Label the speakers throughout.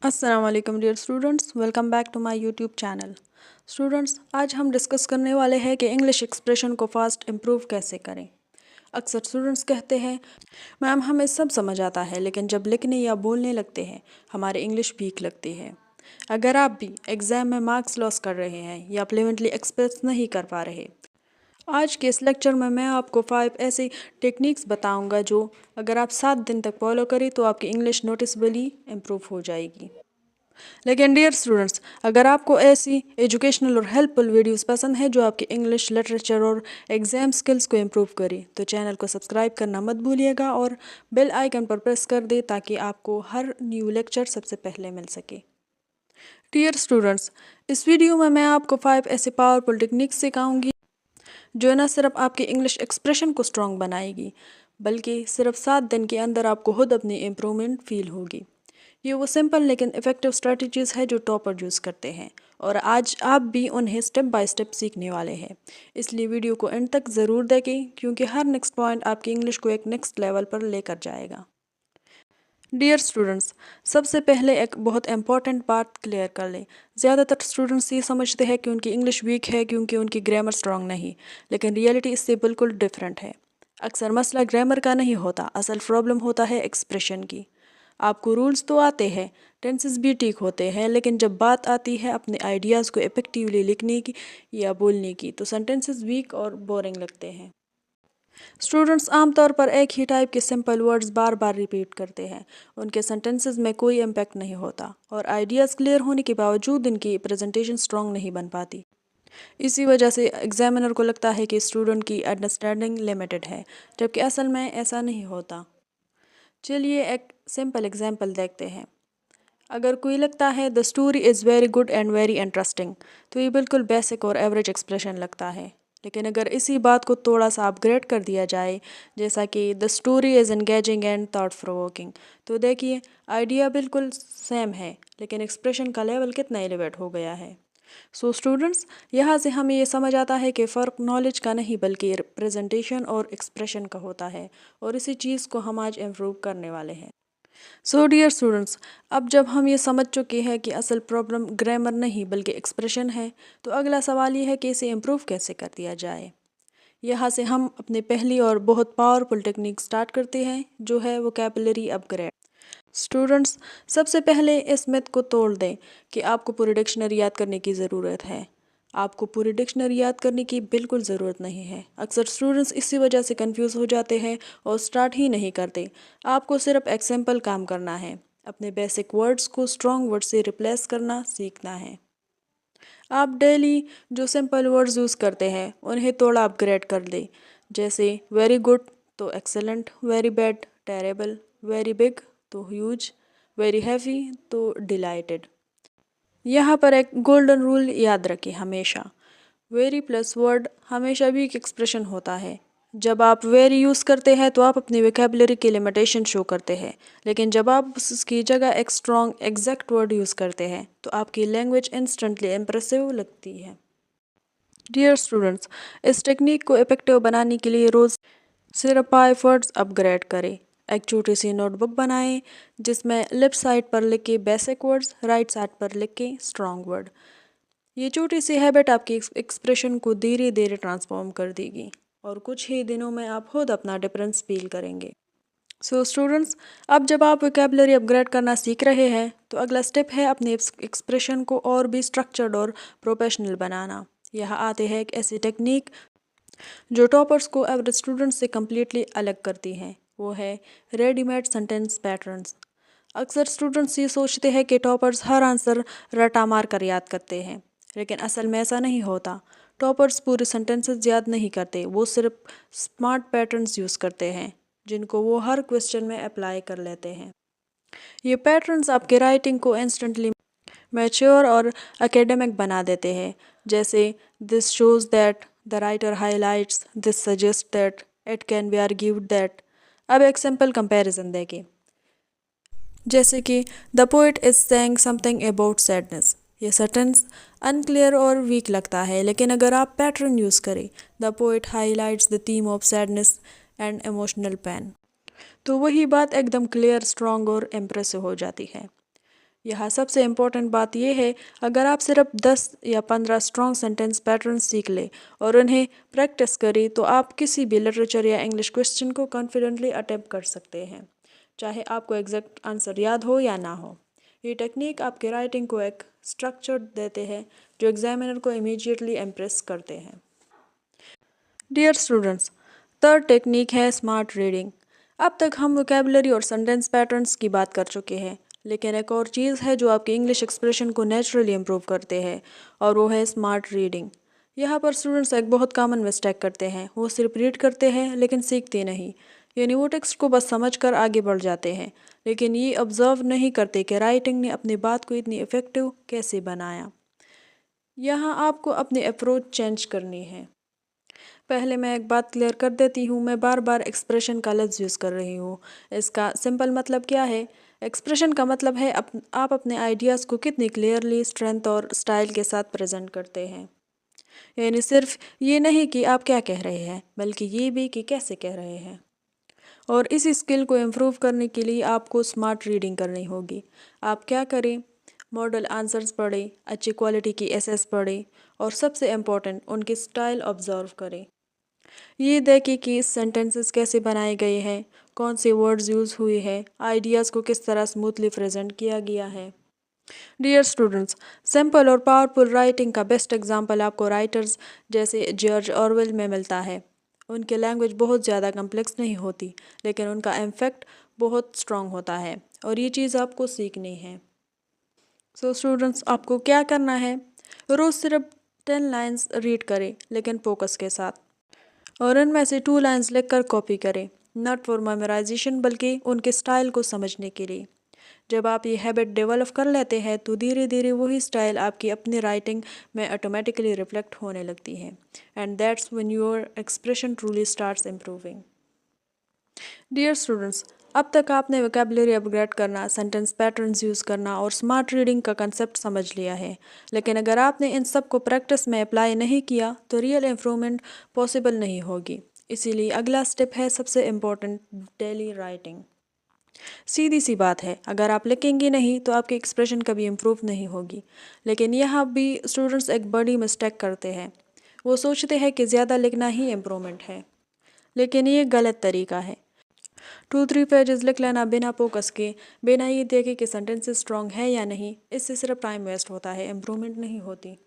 Speaker 1: अस्सलाम वालेकुम dear students, welcome back to my YouTube channel. Students, आज हम डिस्कस करने वाले हैं कि इंग्लिश एक्सप्रेशन को फास्ट इम्प्रूव कैसे करें। अक्सर स्टूडेंट्स कहते हैं, मैम हमें सब समझ आता है लेकिन जब लिखने या बोलने लगते हैं हमारी इंग्लिश वीक लगती है। अगर आप भी एग्ज़ाम में मार्क्स लॉस कर रहे हैं या फ्लुएंटली एक्सप्रेस नहीं कर पा रहे, आज के इस लेक्चर में मैं आपको 5 ऐसी टेक्निक्स बताऊंगा जो अगर आप 7 दिन तक फॉलो करें तो आपकी इंग्लिश नोटिसबली इम्प्रूव हो जाएगी। लेकिन डियर स्टूडेंट्स, अगर आपको ऐसी एजुकेशनल और हेल्पफुल वीडियोस पसंद है जो आपकी इंग्लिश लिटरेचर और एग्जाम स्किल्स को इम्प्रूव करे तो चैनल को सब्सक्राइब करना मत भूलिएगा और बेल आइकन पर प्रेस कर दे ताकि आपको हर न्यू लेक्चर सबसे पहले मिल सके। डियर स्टूडेंट्स, इस वीडियो में मैं आपको 5 ऐसे पावरफुल टेक्निक्स सिखाऊंगी जो न सिर्फ आपकी इंग्लिश एक्सप्रेशन को स्ट्रॉन्ग बनाएगी बल्कि सिर्फ 7 दिन के अंदर आपको खुद अपनी इम्प्रूवमेंट फील होगी। ये वो सिंपल लेकिन इफ़ेक्टिव स्ट्रेटजीज़ है जो टॉपर यूज़ करते हैं और आज आप भी उन्हें स्टेप बाय स्टेप सीखने वाले हैं। इसलिए वीडियो को एंड तक ज़रूर देखें क्योंकि हर नेक्स्ट पॉइंट आपकी इंग्लिश को एक नेक्स्ट लेवल पर लेकर जाएगा। डियर स्टूडेंट्स, सबसे पहले एक बहुत इंपॉर्टेंट बात क्लियर कर लें। ज़्यादातर स्टूडेंट्स ये समझते हैं कि उनकी इंग्लिश वीक है क्योंकि उनकी ग्रामर स्ट्रॉन्ग नहीं, लेकिन रियलिटी इससे बिल्कुल डिफरेंट है। अक्सर मसला ग्रामर का नहीं होता, असल प्रॉब्लम होता है एक्सप्रेशन की। आपको रूल्स तो आते हैं, टेंसेस भी ठीक होते हैं, लेकिन जब बात आती है अपने आइडियाज़ को इफेक्टिवली लिखने की या बोलने की तो सेंटेंसेस वीक और बोरिंग लगते हैं। स्टूडेंट्स आमतौर पर एक ही टाइप के सिंपल वर्ड्स बार बार रिपीट करते हैं, उनके सेंटेंसेस में कोई इम्पैक्ट नहीं होता और आइडियाज़ क्लियर होने के बावजूद इनकी प्रेजेंटेशन स्ट्रॉन्ग नहीं बन पाती। इसी वजह से एग्जामिनर को लगता है कि स्टूडेंट की अंडरस्टैंडिंग लिमिटेड है, जबकि असल में ऐसा नहीं होता। चलिए एक सिंपल एग्जांपल देखते हैं। अगर कोई लगता है the story is very good and very interesting तो ये बिल्कुल बेसिक और एवरेज एक्सप्रेशन लगता है। लेकिन अगर इसी बात को थोड़ा सा अपग्रेड कर दिया जाए, जैसा कि the story is engaging and thought provoking, तो देखिए आइडिया बिल्कुल सेम है लेकिन एक्सप्रेशन का लेवल कितना एलिवेट हो गया है। सो स्टूडेंट्स, यहाँ से हमें ये समझ आता है कि फ़र्क नॉलेज का नहीं बल्कि प्रेजेंटेशन और एक्सप्रेशन का होता है और इसी चीज़ को हम आज इम्प्रूव करने वाले हैं। सो डियर स्टूडेंट्स, अब जब हम ये समझ चुके हैं कि असल प्रॉब्लम ग्रामर नहीं बल्कि एक्सप्रेशन है, तो अगला सवाल ये है कि इसे इम्प्रूव कैसे कर दिया जाए। यहाँ से हम अपनी पहली और बहुत पावरफुल टेक्निक स्टार्ट करते हैं जो है वोकैबुलरी अपग्रेड। स्टूडेंट्स, सबसे पहले इस मिथ को तोड़ दें कि आपको पूरी डिक्शनरी याद करने की ज़रूरत है। आपको पूरी डिक्शनरी याद करने की बिल्कुल ज़रूरत नहीं है। अक्सर स्टूडेंट्स इसी वजह से कंफ्यूज हो जाते हैं और स्टार्ट ही नहीं करते। आपको सिर्फ एक सिंपल काम करना है, अपने बेसिक वर्ड्स को स्ट्रॉन्ग वर्ड से रिप्लेस करना सीखना है। आप डेली जो सिंपल वर्ड्स यूज़ करते हैं उन्हें थोड़ा अपग्रेड कर दें, जैसे वेरी गुड तो excellent, very bad terrible, very big तो ह्यूज, वेरी हैवी तो डिलाइटेड। यहाँ पर एक गोल्डन रूल याद रखें, हमेशा वेरी प्लस वर्ड हमेशा भी एक एक्सप्रेशन होता है। जब आप वेरी यूज़ करते हैं तो आप अपनी वोकैबुलरी की लिमिटेशन शो करते हैं, लेकिन जब आप उसकी जगह एक स्ट्रॉन्ग एग्जैक्ट वर्ड यूज़ करते हैं तो आपकी लैंग्वेज इंस्टेंटली इम्प्रेसिव लगती है। डियर स्टूडेंट्स, इस टेक्निक को इफेक्टिव बनाने के लिए रोज़ सिर्फ 5 वर्ड्स अपग्रेड करें। एक छोटी सी नोटबुक बनाएं जिसमें लेफ्ट साइड पर लिख के बेसिक वर्ड्स, राइट साइड पर लिख के स्ट्रॉन्ग वर्ड। ये छोटी सी हैबिट आपकी एक्सप्रेशन को धीरे धीरे ट्रांसफॉर्म कर देगी और कुछ ही दिनों में आप खुद अपना डिफरेंस फील करेंगे। सो स्टूडेंट्स, अब जब आप वोकैबुलरी अपग्रेड करना सीख रहे हैं तो अगला स्टेप है अपने एक्सप्रेशन को और भी स्ट्रक्चर्ड और प्रोफेशनल बनाना। यहाँ आते हैं एक ऐसी टेक्निक जो टॉपर्स को एवरेज स्टूडेंट्स से कम्प्लीटली अलग करती है, वो है रेडीमेड सेंटेंस पैटर्न्स। अक्सर स्टूडेंट्स ये सोचते हैं कि टॉपर्स हर आंसर रटा मार कर याद करते हैं, लेकिन असल में ऐसा नहीं होता। टॉपर्स पूरे सेंटेंसेस याद नहीं करते, वो सिर्फ स्मार्ट पैटर्न्स यूज़ करते हैं जिनको वो हर क्वेश्चन में अप्लाई कर लेते हैं। ये पैटर्न्स आपके राइटिंग को इंस्टेंटली मैच्योर और एकेडमिक बना देते हैं, जैसे this shows that, the writer highlights, this suggest that, it can be argued that. अब एक सिंपल कंपैरिजन देखें, जैसे कि the poet is saying something about sadness. ये सेंटेंस अनक्लियर और वीक लगता है, लेकिन अगर आप पैटर्न यूज़ करें the poet highlights the theme of sadness and emotional pain, तो वही बात एकदम क्लियर, स्ट्रॉन्ग और इम्प्रेसिव हो जाती है। यहाँ सबसे इम्पोर्टेंट बात यह है, अगर आप सिर्फ 10 या 15 स्ट्रॉन्ग सेंटेंस पैटर्न सीख लें और उन्हें प्रैक्टिस करें तो आप किसी भी लिटरेचर या इंग्लिश क्वेश्चन को कॉन्फिडेंटली अटेम्प्ट कर सकते हैं, चाहे आपको एग्जैक्ट आंसर याद हो या ना हो। ये टेक्निक आपके राइटिंग को एक स्ट्रक्चर देते हैं जो एग्जामिनर को इमीडिएटली इम्प्रेस करते हैं। डियर स्टूडेंट्स, थर्ड टेक्निक है स्मार्ट रीडिंग। अब तक हम वोकेबलरी और सेंटेंस पैटर्न्स की बात कर चुके हैं, लेकिन एक और चीज़ है जो आपकी इंग्लिश एक्सप्रेशन को नेचुरली इम्प्रूव करते हैं, और वो है स्मार्ट रीडिंग। यहाँ पर स्टूडेंट्स एक बहुत कॉमन मिस्टेक करते हैं, वो सिर्फ रीड करते हैं लेकिन सीखते नहीं। यानी वो टेक्स्ट को बस समझ कर आगे बढ़ जाते हैं, लेकिन ये ऑब्जर्व नहीं करते कि राइटिंग ने अपनी बात को इतनी इफ़ेक्टिव कैसे बनाया। यहाँ आपको अपनी अप्रोच चेंज करनी है। पहले मैं एक बात क्लियर कर देती हूँ, मैं बार बार एक्सप्रेशन का लफ्ज़ यूज़ कर रही हूँ। इसका सिंपल मतलब क्या है? एक्सप्रेशन का मतलब है आप अपने आइडियाज़ को कितनी क्लियरली, स्ट्रेंथ और स्टाइल के साथ प्रेजेंट करते हैं। यानी सिर्फ ये नहीं कि आप क्या कह रहे हैं, बल्कि ये भी कि कैसे कह रहे हैं। और इस स्किल को इम्प्रूव करने के लिए आपको स्मार्ट रीडिंग करनी होगी। आप क्या करें? मॉडल आंसर्स पढ़ें, अच्छी क्वालिटी की एसेस पढ़ें, और सबसे इम्पोर्टेंट उनकी स्टाइल ऑब्जर्व करें। ये देखें कि सेंटेंसेस कैसे बनाए गए हैं, कौन से वर्ड्स यूज़ हुए हैं, आइडियाज़ को किस तरह स्मूथली प्रेजेंट किया गया है। डियर स्टूडेंट्स, सिंपल और पावरफुल राइटिंग का बेस्ट एग्जांपल आपको राइटर्स जैसे जॉर्ज ऑरवेल में मिलता है। उनकी लैंग्वेज बहुत ज़्यादा कम्प्लेक्स नहीं होती, लेकिन उनका इम्पैक्ट बहुत स्ट्रॉन्ग होता है, और ये चीज़ आपको सीखनी है। सो स्टूडेंट्स, आपको क्या करना है? रोज़ सिर्फ 10 लाइन्स रीड करें, लेकिन फोकस के साथ, और उनमें से 2 लाइन्स लिखकर कॉपी करें, नॉट फॉर मेमोराइजेशन बल्कि उनके स्टाइल को समझने के लिए। जब आप ये हैबिट डेवलप कर लेते हैं तो धीरे धीरे वही स्टाइल आपकी अपनी राइटिंग में ऑटोमेटिकली रिफ्लेक्ट होने लगती है, and that's when your expression truly starts improving. Dear students, अब तक आपने वोकेबलरी अपग्रेड करना, सेंटेंस पैटर्न्स यूज़ करना और स्मार्ट रीडिंग का कंसेप्ट समझ लिया है, लेकिन अगर आपने इन सब को प्रैक्टिस में अप्लाई नहीं किया तो रियल इम्प्रूवमेंट पॉसिबल नहीं होगी। इसीलिए अगला स्टेप है सबसे इम्पोर्टेंट, डेली राइटिंग। सीधी सी बात है, अगर आप लिखेंगे नहीं तो आपकी एक्सप्रेशन कभी इम्प्रूव नहीं होगी। लेकिन यहाँ भी स्टूडेंट्स एक बड़ी मिस्टेक करते हैं, वो सोचते हैं कि ज़्यादा लिखना ही इम्प्रूवमेंट है, लेकिन ये गलत तरीका है। 2-3 पेजेस लिख लेना बिना फोकस के, बिना ये देखे कि सेंटेंसेस स्ट्रॉन्ग है या नहीं, इससे सिर्फ टाइम वेस्ट होता है, इम्प्रूवमेंट नहीं होती।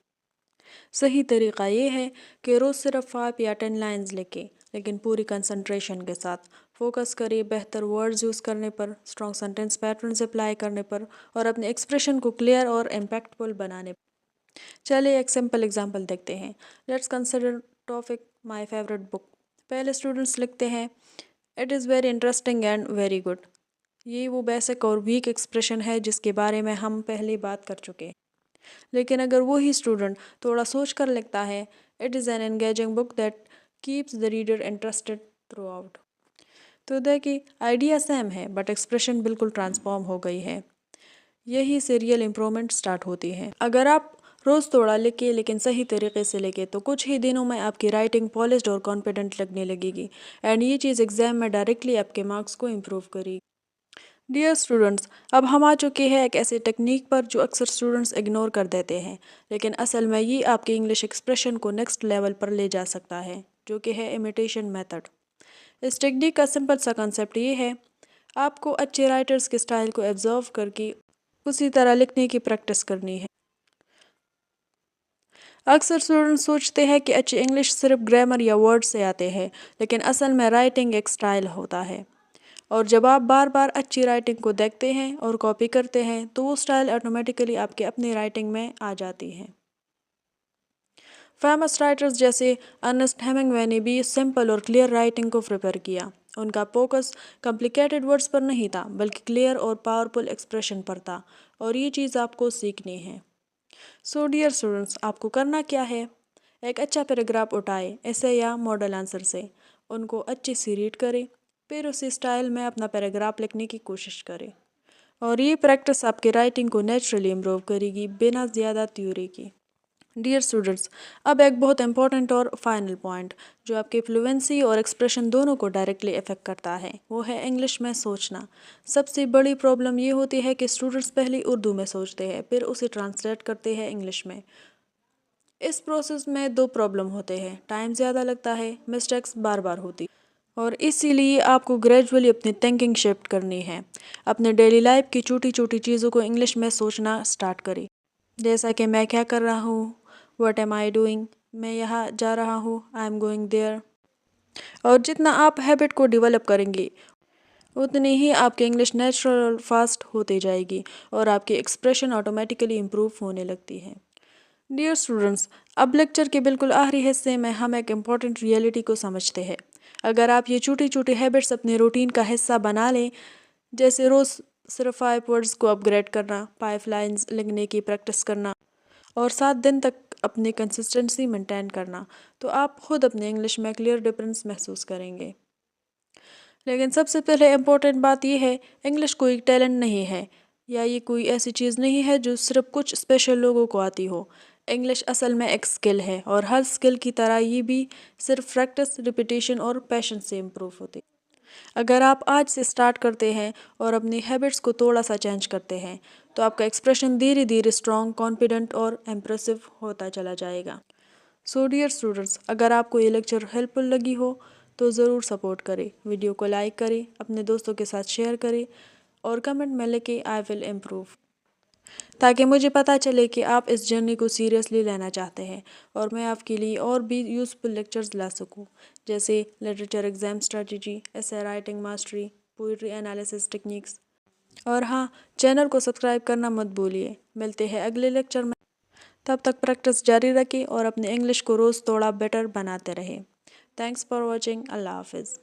Speaker 1: सही तरीका ये है कि रोज़ सिर्फ 5 या 10 लाइन्स लिखें, लेकिन पूरी कंसंट्रेशन के साथ। फोकस करिए बेहतर वर्ड्स यूज़ करने पर, स्ट्रॉन्ग सेंटेंस पैटर्न्स अप्लाई करने पर, और अपने एक्सप्रेशन को क्लियर और इम्पैक्टफुल बनाने पर। चलिए एक सिंपल एग्जांपल देखते हैं। Let's consider topic my favourite book. पहले स्टूडेंट्स लिखते हैं, it is very interesting and very good. ये वो बेसिक और वीक एक्सप्रेशन है जिसके बारे में हम पहले बात कर चुके हैं। लेकिन अगर वही स्टूडेंट थोड़ा सोच कर लिखता है, it is an engaging book that keeps the reader interested through out, तो देखिए आइडिया सेम है बट एक्सप्रेशन बिल्कुल ट्रांसफॉर्म हो गई है। यही से रियल इम्प्रूवमेंट स्टार्ट होती है। अगर आप रोज़ थोड़ा लिखे लेकिन सही तरीके से लिखे तो कुछ ही दिनों में आपकी राइटिंग पॉलिश्ड और कॉन्फिडेंट लगने लगेगी, एंड ये चीज़ एग्जाम में डायरेक्टली आपके मार्क्स को इम्प्रूव करेगी। डियर स्टूडेंट्स, अब हम आ चुके हैं एक ऐसी टेक्निक पर जो अक्सर स्टूडेंट्स इग्नोर कर देते हैं, लेकिन असल में ये आपके इंग्लिश एक्सप्रेशन को नेक्स्ट लेवल पर ले जा सकता है, जो कि है इमिटेशन मेथड। इस टेक्निक का सिंपल सा कंसेप्ट ये है, आपको अच्छे राइटर्स के स्टाइल को ऑब्जर्व करके उसी तरह लिखने की प्रैक्टिस करनी है। अक्सर स्टूडेंट्स सोचते हैं कि अच्छी इंग्लिश सिर्फ ग्रामर या वर्ड से आते हैं, लेकिन असल में राइटिंग एक स्टाइल होता है, और जब आप बार बार अच्छी राइटिंग को देखते हैं और कॉपी करते हैं तो वो स्टाइल ऑटोमेटिकली आपके अपनी राइटिंग में आ जाती है। फेमस राइटर्स जैसे अर्नेस्ट हेमिंग्वे ने भी सिंपल और क्लियर राइटिंग को प्रिपेयर किया। उनका फोकस कॉम्प्लिकेटेड वर्ड्स पर नहीं था, बल्कि क्लियर और पावरफुल एक्सप्रेशन पर था, और ये चीज़ आपको सीखनी है। सो डियर स्टूडेंट्स, आपको करना क्या है? एक अच्छा पैराग्राफ उठाए ऐसे या मॉडल आंसर से, उनको अच्छे से रीड करें, फिर उसी स्टाइल में अपना पैराग्राफ लिखने की कोशिश करें, और ये प्रैक्टिस आपकी राइटिंग को नेचुरली इम्प्रूव करेगी बिना ज़्यादा थ्योरी की। ڈیئر اسٹوڈنٹس، اب ایک بہت امپورٹنٹ اور فائنل پوائنٹ جو آپ کی فلوئنسی اور ایکسپریشن دونوں کو ڈائریکٹلی افیکٹ کرتا ہے، وہ ہے انگلش میں سوچنا۔ سب سے بڑی پرابلم یہ ہوتی ہے کہ اسٹوڈنٹس پہلے اردو میں سوچتے ہیں، پھر اسے ٹرانسلیٹ کرتے ہیں انگلش میں۔ اس پروسیس میں دو پرابلم ہوتے ہیں، ٹائم زیادہ لگتا ہے، مسٹیکس بار بار ہوتی، اور اسی لیے آپ کو گریجولی اپنی تھنکنگ شفٹ کرنی ہے۔ اپنے ڈیلی لائف کی چھوٹی چھوٹی چیزوں کو انگلش میں سوچنا سٹارٹ کریں، جیسا کہ میں کیا کر رہا ہوں، واٹ ایم آئی ڈوئنگ، میں یہاں جا رہا ہوں، آئی ایم گوئنگ دیئر۔ اور جتنا آپ ہیبٹ کو ڈیولپ کریں گے اتنی ہی آپ کی انگلش نیچرل اور فاسٹ ہوتی جائے گی اور آپ کی ایکسپریشن آٹومیٹیکلی امپروو ہونے لگتی ہے۔ ڈیئر اسٹوڈنٹس، اب لیکچر کے بالکل آخری حصے میں ہم ایک امپورٹنٹ ریئلٹی کو سمجھتے ہیں۔ اگر آپ یہ چھوٹی چھوٹی ہیبٹس اپنے روٹین کا حصہ بنا لیں، جیسے روز صرف 5 ورڈز کو اپ گریڈ کرنا، 5 لائنز لکھنے کی پریکٹس کرنا اور 7 دن تک اپنی کنسسٹنسی مینٹین کرنا، تو آپ خود اپنے انگلش میں کلیئر ڈفرینس محسوس کریں گے۔ لیکن سب سے پہلے امپورٹنٹ بات یہ ہے، انگلش کوئی ٹیلنٹ نہیں ہے، یا یہ کوئی ایسی چیز نہیں ہے جو صرف کچھ اسپیشل لوگوں کو آتی ہو۔ انگلش اصل میں ایک اسکل ہے، اور ہر اسکل کی طرح یہ بھی صرف پریکٹس، ریپیٹیشن اور پیشنس سے امپروو ہوتی ہے۔ اگر آپ آج سے سٹارٹ کرتے ہیں اور اپنی ہیبٹس کو تھوڑا سا چینج کرتے ہیں، تو آپ کا ایکسپریشن دھیرے دھیرے اسٹرانگ، کانفیڈنٹ اور امپریسو ہوتا چلا جائے گا۔ سو ڈیئر اسٹوڈنٹس، اگر آپ کو یہ لیکچر ہیلپ فل لگی ہو تو ضرور سپورٹ کریں، ویڈیو کو لائک کریں، اپنے دوستوں کے ساتھ شیئر کریں اور کمنٹ میں لکھیں آئی ول امپروو، تاکہ مجھے پتہ چلے کہ آپ اس جرنی کو سیریسلی لینا چاہتے ہیں اور میں آپ کے لیے اور بھی یوزفل لیکچرز لا سکوں، جیسے لٹریچر ایگزام اسٹریٹجی، ایسے writing mastery, poetry analysis techniques. اور ہاں، چینل کو سبسکرائب کرنا مت بھولیے۔ ملتے ہیں اگلے لیکچر میں، تب تک پریکٹس جاری رکھیں اور اپنے انگلش کو روز تھوڑا بیٹر بناتے رہیں۔ Thanks for watching. اللہ حافظ۔